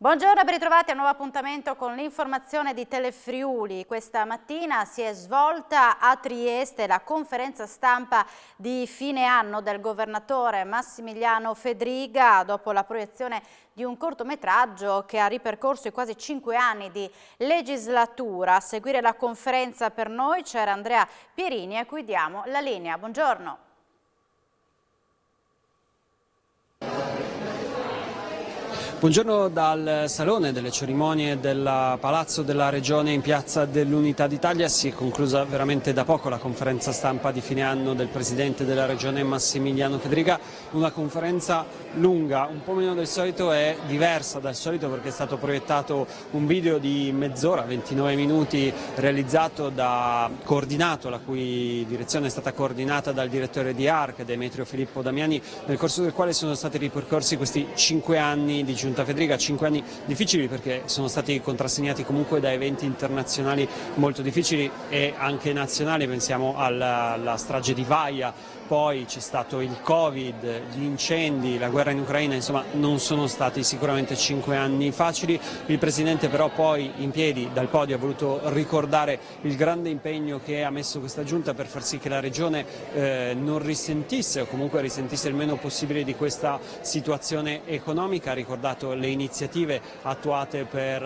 Buongiorno e ben ritrovati a un nuovo appuntamento con l'informazione di Telefriuli. Questa mattina si è svolta a Trieste la conferenza stampa di fine anno del governatore Massimiliano Fedriga dopo la proiezione di un cortometraggio che ha ripercorso i quasi 5 anni di legislatura. A seguire la conferenza per noi c'era Andrea Pierini a cui diamo la linea. Buongiorno. Buongiorno dal Salone delle Cerimonie del Palazzo della Regione in Piazza dell'Unità d'Italia. Si è conclusa veramente da poco la conferenza stampa di fine anno del Presidente della Regione Massimiliano Fedriga, una conferenza lunga, un po' meno del solito e diversa dal solito perché è stato proiettato un video di mezz'ora, 29 minuti, coordinato, la cui direzione è stata coordinata dal direttore di ARC, Demetrio Filippo Damiani, nel corso del quale sono stati ripercorsi questi 5 anni di Giunta Fedriga, 5 anni difficili perché sono stati contrassegnati comunque da eventi internazionali molto difficili e anche nazionali. Pensiamo alla strage di Vaia, poi c'è stato il Covid, gli incendi, la guerra in Ucraina, insomma non sono stati sicuramente 5 anni facili. Il Presidente però poi in piedi dal podio ha voluto ricordare il grande impegno che ha messo questa Giunta per far sì che la Regione non risentisse o comunque risentisse il meno possibile di questa situazione economica. Ha ricordato le iniziative attuate per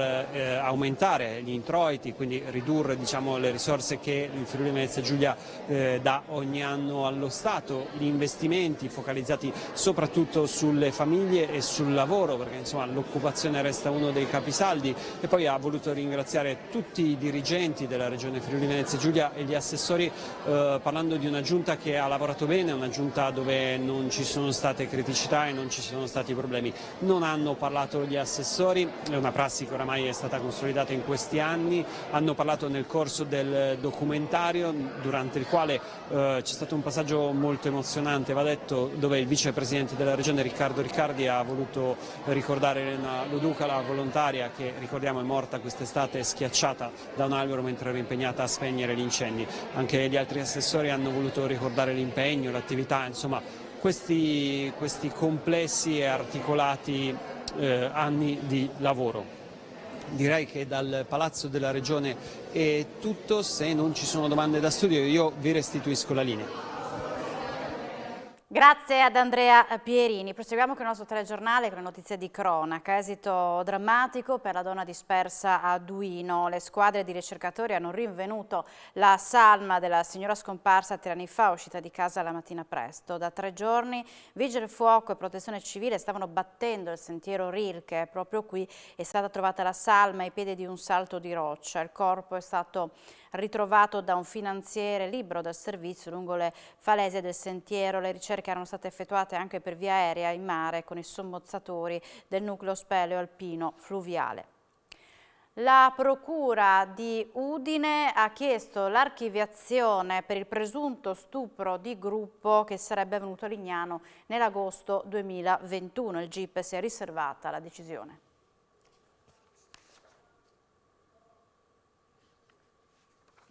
aumentare gli introiti, quindi ridurre le risorse che il Friuli Venezia Giulia dà ogni anno allo Stato, gli investimenti focalizzati soprattutto sulle famiglie e sul lavoro, perché insomma l'occupazione resta uno dei capisaldi, e poi ha voluto ringraziare tutti i dirigenti della Regione Friuli Venezia Giulia e gli assessori, parlando di una giunta che ha lavorato bene, una giunta dove non ci sono state criticità e non ci sono stati problemi. Non hanno parlato gli assessori, è una prassi che oramai è stata consolidata in questi anni, hanno parlato nel corso del documentario, durante il quale c'è stato un passaggio molto emozionante, va detto, dove il vicepresidente della regione Riccardo Riccardi ha voluto ricordare Elena Loduca, la volontaria che, ricordiamo, è morta quest'estate schiacciata da un albero mentre era impegnata a spegnere gli incendi. Anche gli altri assessori hanno voluto ricordare l'impegno, l'attività, insomma questi complessi e articolati anni di lavoro. Direi che dal Palazzo della Regione è tutto. Se non ci sono domande da studio io vi restituisco la linea. Grazie ad Andrea Pierini. Proseguiamo con il nostro telegiornale con le notizie di cronaca. Esito drammatico per la donna dispersa a Duino. Le squadre di ricercatori hanno rinvenuto la salma della signora scomparsa 3 anni fa, uscita di casa la mattina presto. Da 3 giorni Vigili del Fuoco e Protezione Civile stavano battendo il sentiero Rilke. Proprio qui è stata trovata la salma ai piedi di un salto di roccia. Il corpo è stato ritrovato da un finanziere libero dal servizio lungo le falesie del sentiero. Le ricerche erano state effettuate anche per via aerea in mare con i sommozzatori del nucleo speleo alpino fluviale. La Procura di Udine ha chiesto l'archiviazione per il presunto stupro di gruppo che sarebbe avvenuto a Lignano nell'agosto 2021. Il GIP si è riservata la decisione.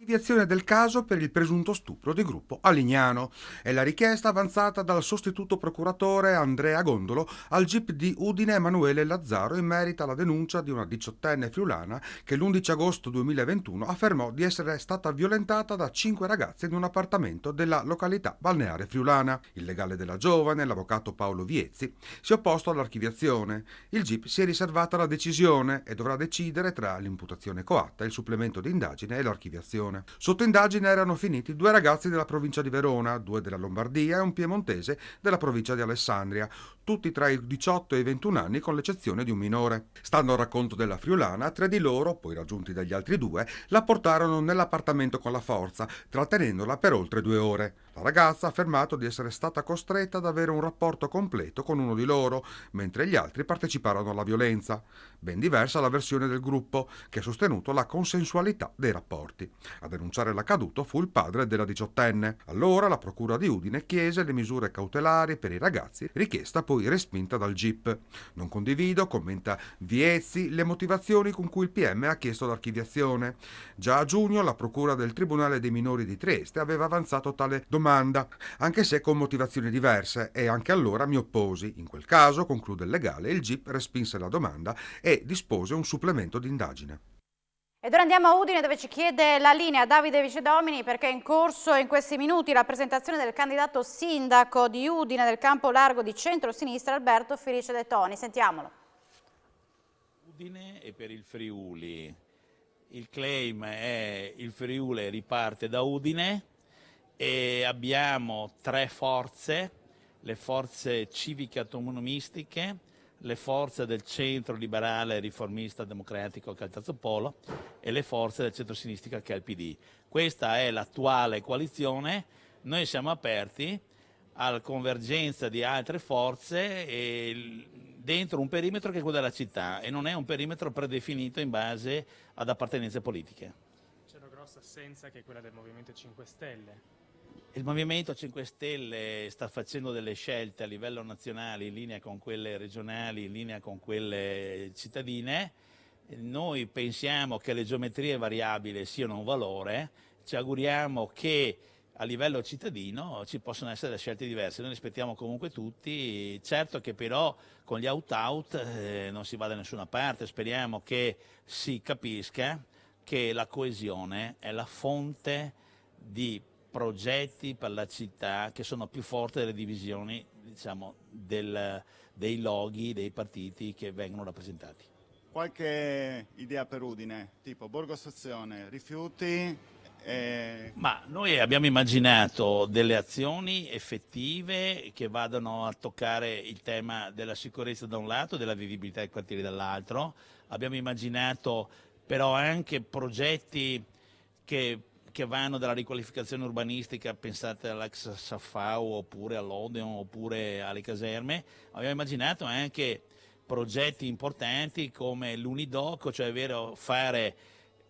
Archiviazione del caso per il presunto stupro di gruppo a Lignano. È la richiesta avanzata dal sostituto procuratore Andrea Gondolo al GIP di Udine Emanuele Lazzaro in merito alla denuncia di una 18enne friulana che l'11 agosto 2021 affermò di essere stata violentata da 5 ragazze in un appartamento della località balneare friulana. Il legale della giovane, l'avvocato Paolo Viezzi, si è opposto all'archiviazione. Il GIP si è riservata la decisione e dovrà decidere tra l'imputazione coatta, il supplemento di indagine e l'archiviazione. Sotto indagine erano finiti 2 ragazzi della provincia di Verona, 2 della Lombardia e un piemontese della provincia di Alessandria, tutti tra i 18 e i 21 anni con l'eccezione di un minore. Stando al racconto della friulana, 3 di loro, poi raggiunti dagli altri 2, la portarono nell'appartamento con la forza, trattenendola per oltre 2 ore. La ragazza ha affermato di essere stata costretta ad avere un rapporto completo con uno di loro, mentre gli altri parteciparono alla violenza. Ben diversa la versione del gruppo, che ha sostenuto la consensualità dei rapporti. A denunciare l'accaduto fu il padre della 18enne. Allora la procura di Udine chiese le misure cautelari per i ragazzi, richiesta poi respinta dal GIP. Non condivido, commenta Viezzi, le motivazioni con cui il PM ha chiesto l'archiviazione. Già a giugno la procura del Tribunale dei minori di Trieste aveva avanzato tale domanda, anche se con motivazioni diverse, e anche allora mi opposi. In quel caso, conclude il legale, il GIP respinse la domanda e dispose un supplemento d'indagine. Ed ora andiamo a Udine dove ci chiede la linea Davide Vicedomini perché è in corso in questi minuti la presentazione del candidato sindaco di Udine del campo largo di centro-sinistra Alberto Felice De Toni. Sentiamolo. Udine e per il Friuli. Il claim è il Friuli riparte da Udine e abbiamo tre forze, le forze civiche autonomistiche, le forze del centro liberale riformista democratico che è il terzo polo e le forze del centro-sinistra che è il PD. Questa è l'attuale coalizione, noi siamo aperti alla convergenza di altre forze dentro un perimetro che è quello della città e non è un perimetro predefinito in base ad appartenenze politiche. C'è una grossa assenza che è quella del Movimento 5 Stelle. Il Movimento 5 Stelle sta facendo delle scelte a livello nazionale in linea con quelle regionali, in linea con quelle cittadine. Noi pensiamo che le geometrie variabili siano un valore, ci auguriamo che a livello cittadino ci possono essere scelte diverse, noi rispettiamo comunque tutti, certo che però con gli out-out non si va da nessuna parte, speriamo che si capisca che la coesione è la fonte di progetti per la città che sono più forti delle divisioni, diciamo, dei loghi, dei partiti che vengono rappresentati. Qualche idea per Udine, tipo Borgo Stazione, rifiuti? Ma noi abbiamo immaginato delle azioni effettive che vadano a toccare il tema della sicurezza da un lato e della vivibilità dei quartieri dall'altro. Abbiamo immaginato però anche progetti che vanno dalla riqualificazione urbanistica, pensate all'ex Safau oppure all'Odeon oppure alle caserme. Abbiamo immaginato anche progetti importanti come l'Unidoc, cioè ovvero fare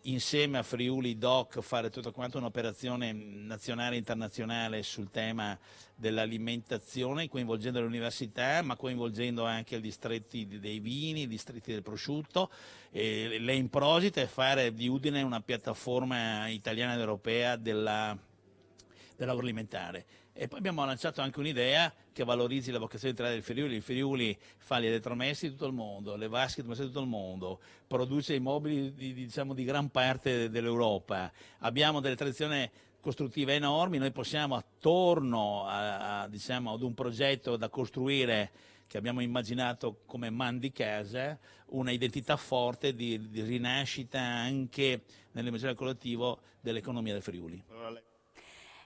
insieme a Friuli Doc fare tutto quanto un'operazione nazionale e internazionale sul tema dell'alimentazione, coinvolgendo le università, ma coinvolgendo anche i distretti dei vini, i distretti del prosciutto, le improsite, e fare di Udine una piattaforma italiana ed europea dell'agroalimentare. E poi abbiamo lanciato anche un'idea che valorizzi la vocazione italiana del Friuli. Il Friuli fa gli elettromessi di tutto il mondo, le vasche di tutto il mondo, produce i mobili di gran parte dell'Europa. Abbiamo delle tradizioni costruttive enormi, noi possiamo attorno ad un progetto da costruire che abbiamo immaginato come man di casa, una identità forte di rinascita anche nell'immaginario collettivo dell'economia del Friuli.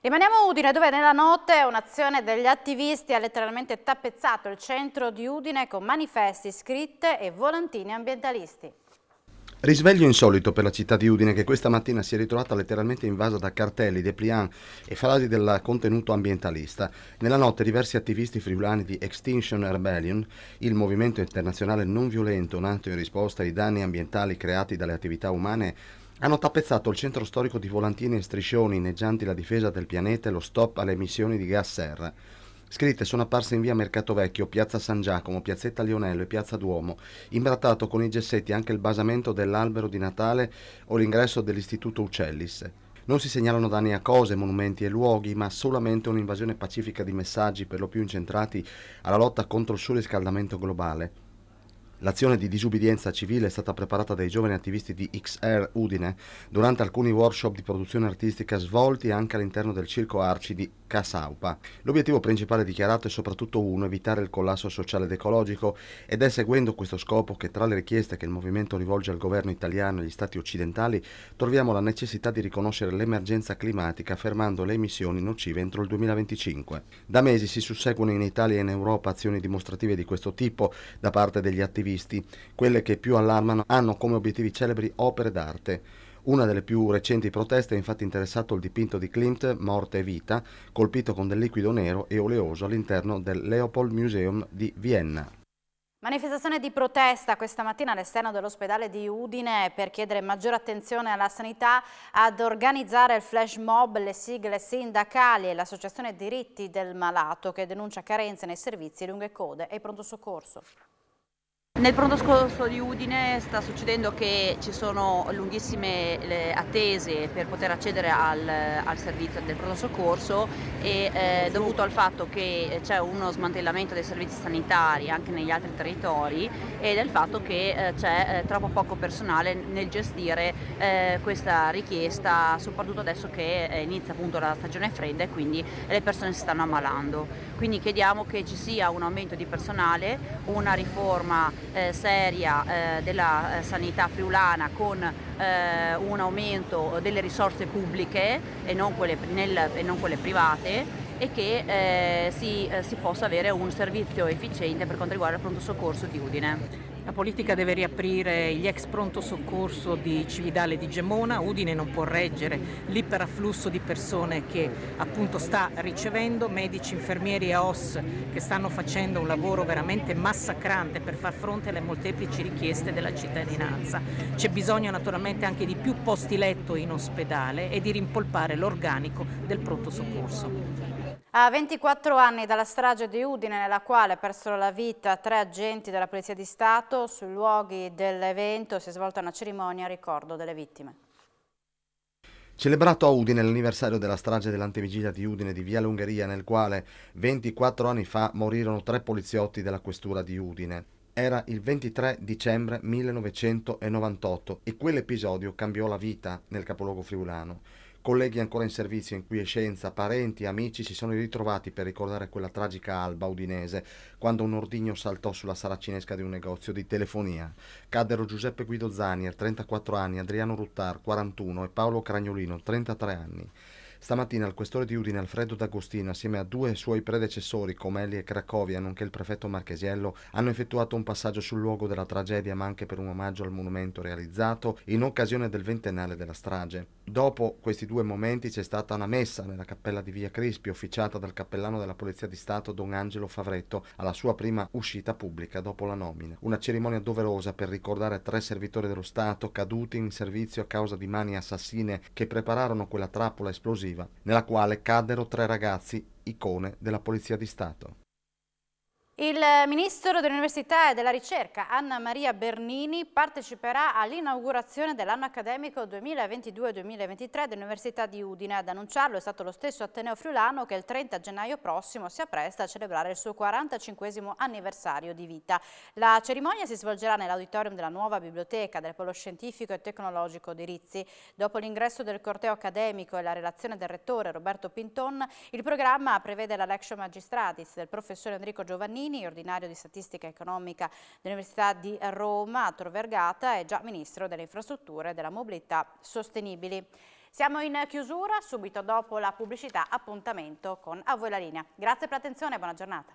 Rimaniamo a Udine dove nella notte un'azione degli attivisti ha letteralmente tappezzato il centro di Udine con manifesti, scritte e volantini ambientalisti. Risveglio insolito per la città di Udine che questa mattina si è ritrovata letteralmente invasa da cartelli, dépliant e frasi del contenuto ambientalista. Nella notte diversi attivisti friulani di Extinction Rebellion, il movimento internazionale non violento nato in risposta ai danni ambientali creati dalle attività umane, hanno tappezzato il centro storico di volantini e striscioni inneggianti la difesa del pianeta e lo stop alle emissioni di gas serra. Scritte sono apparse in via Mercato Vecchio, piazza San Giacomo, piazzetta Lionello e piazza Duomo, imbrattato con i gessetti anche il basamento dell'albero di Natale o l'ingresso dell'istituto Uccellis. Non si segnalano danni a cose, monumenti e luoghi, ma solamente un'invasione pacifica di messaggi per lo più incentrati alla lotta contro il surriscaldamento globale. L'azione di disubbidienza civile è stata preparata dai giovani attivisti di XR Udine durante alcuni workshop di produzione artistica svolti anche all'interno del Circo Arci di Casaupa. L'obiettivo principale dichiarato è soprattutto uno, evitare il collasso sociale ed ecologico, ed è seguendo questo scopo che tra le richieste che il movimento rivolge al governo italiano e agli stati occidentali troviamo la necessità di riconoscere l'emergenza climatica fermando le emissioni nocive entro il 2025. Da mesi si susseguono in Italia e in Europa azioni dimostrative di questo tipo da parte degli attivisti. Quelle che più allarmano hanno come obiettivi celebri opere d'arte. Una delle più recenti proteste ha infatti interessato il dipinto di Klimt, Morte e Vita, colpito con del liquido nero e oleoso all'interno del Leopold Museum di Vienna. Manifestazione di protesta questa mattina all'esterno dell'ospedale di Udine per chiedere maggiore attenzione alla sanità. Ad organizzare il flash mob le sigle sindacali e l'associazione Diritti del Malato, che denuncia carenze nei servizi, lunghe code e pronto soccorso. Nel pronto soccorso di Udine sta succedendo che ci sono lunghissime attese per poter accedere al servizio del pronto soccorso e dovuto al fatto che c'è uno smantellamento dei servizi sanitari anche negli altri territori e del fatto che c'è troppo poco personale nel gestire questa richiesta, soprattutto adesso che inizia appunto la stagione fredda e quindi le persone si stanno ammalando. Quindi chiediamo che ci sia un aumento di personale, una riforma seria della sanità friulana con un aumento delle risorse pubbliche e non quelle private e che si possa avere un servizio efficiente per quanto riguarda il pronto soccorso di Udine. La politica deve riaprire gli ex pronto soccorso di Cividale e di Gemona. Udine non può reggere l'iperafflusso di persone che appunto sta ricevendo, medici, infermieri e OS che stanno facendo un lavoro veramente massacrante per far fronte alle molteplici richieste della cittadinanza. C'è bisogno naturalmente anche di più posti letto in ospedale e di rimpolpare l'organico del pronto soccorso. A 24 anni dalla strage di Udine, nella quale persero la vita 3 agenti della Polizia di Stato, sui luoghi dell'evento si è svolta una cerimonia a ricordo delle vittime. Celebrato a Udine l'anniversario della strage dell'antevigilia di Udine di Via Ungheria, nel quale 24 anni fa morirono 3 poliziotti della questura di Udine. Era il 23 dicembre 1998 e quell'episodio cambiò la vita nel capoluogo friulano. Colleghi ancora in servizio in quiescenza, parenti e amici si sono ritrovati per ricordare quella tragica alba udinese, quando un ordigno saltò sulla saracinesca di un negozio di telefonia. Caddero Giuseppe Guido Zanier, 34 anni, Adriano Ruttar, 41 e Paolo Cragnolino, 33 anni. Stamattina il questore di Udine Alfredo D'Agostino, assieme a 2 suoi predecessori, Comelli e Cracovia, nonché il prefetto Marchesiello, hanno effettuato un passaggio sul luogo della tragedia, ma anche per un omaggio al monumento realizzato in occasione del ventennale della strage. Dopo questi 2 momenti c'è stata una messa nella cappella di Via Crispi, officiata dal cappellano della Polizia di Stato Don Angelo Favretto, alla sua prima uscita pubblica dopo la nomina. Una cerimonia doverosa per ricordare 3 servitori dello Stato caduti in servizio a causa di mani assassine che prepararono quella trappola esplosiva nella quale caddero 3 ragazzi, icone della Polizia di Stato. Il Ministro dell'Università e della Ricerca, Anna Maria Bernini, parteciperà all'inaugurazione dell'anno accademico 2022-2023 dell'Università di Udine. Ad annunciarlo è stato lo stesso Ateneo Friulano che il 30 gennaio prossimo si appresta a celebrare il suo 45° anniversario di vita. La cerimonia si svolgerà nell'auditorium della nuova biblioteca del Polo Scientifico e Tecnologico di Rizzi. Dopo l'ingresso del corteo accademico e la relazione del rettore Roberto Pinton, il programma prevede la Lectio Magistratis del professore Enrico Giovannini, ordinario di statistica economica dell'Università di Roma, Tor Vergata, e già Ministro delle Infrastrutture e della Mobilità Sostenibili. Siamo in chiusura, subito dopo la pubblicità appuntamento con A Voi la Linea. Grazie per l'attenzione e buona giornata.